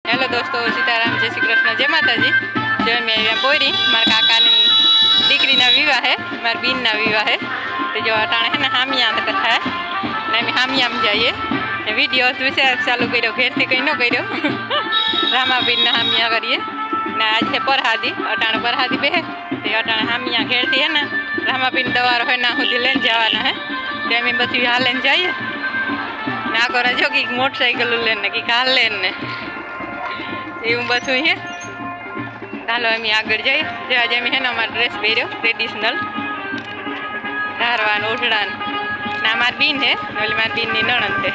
Hello दोस्तों, सीताराम, जय श्री कृष्ण, जय माताजी। जो मैं बोरी मारा काका दीकरीना विवाह है, मारी बीनना विवाह है। तो जो अटाणे है ना हामिया कथा है ने अमे हामिया में जाइए। वीडियो विशेष चालू करो, घेर थी कहीं न करो। रामाबीन हामिया करिए ने आज है परहादी, अटाणे परहादी बेहे तो अटाणे हामिया घेर थी है ना रामाबीन दवारो है ना सुधी लैने जवाना है। तो अमे बधुं हालीने जाइए ने आगो जो कि मोटरसाइकल लैने कि हाल लैने एवं बधुं है। चालो अमी आगळ जाइए। जो आज अमी है अमारो ड्रेस पहर्यो ट्रेडिशनल धारवान ओढड़ान ना मारी बीन है, ओली मारी बीन नी नणंद है।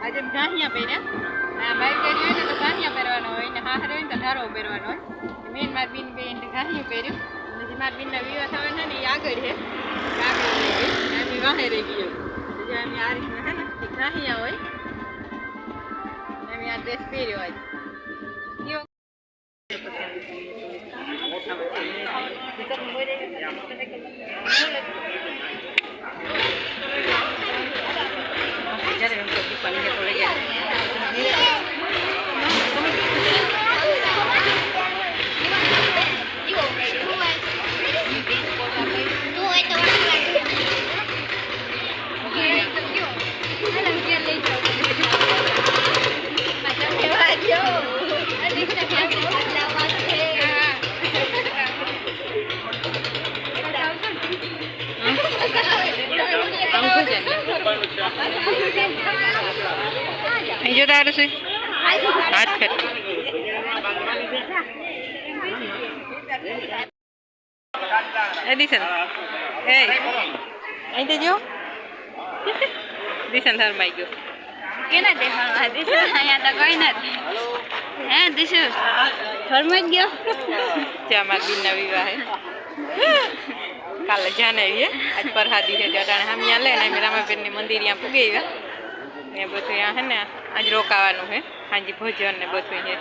आज घाहिया पहरा बाइक करी हो तो घाहिया पहरवानो होय ने हाहरे होय तो ढारो पहरवानो होय। मेन मार बीन बेन घाहियो पहर्यो म्हणजे मार बीन ना विवाह थवाना ने आगळ है आगळ है अमी वाहे रही गयो। जो अमी आ रीतना है ना घाहिया होय अमी आ ड्रेस पहर्यो आज यो जो तारू से हाथ कर दिसन ए आई जो दिसन थार माई गयो केना देखावा दिसन आया तो कोई નથી હે દિશુ ઘરમાં જ ગયો જે માર બીન ના વિવાહ હે કાલે જાને આવીએ આજ પરહાદી છે જટાણે હામિયા લે ને રામાપીર ની મંદિર ત્યાં પૂગી ગયા ને બધું આ હે ને આજ રોકાવાનું હે હાજી ભોજન ને બધું છે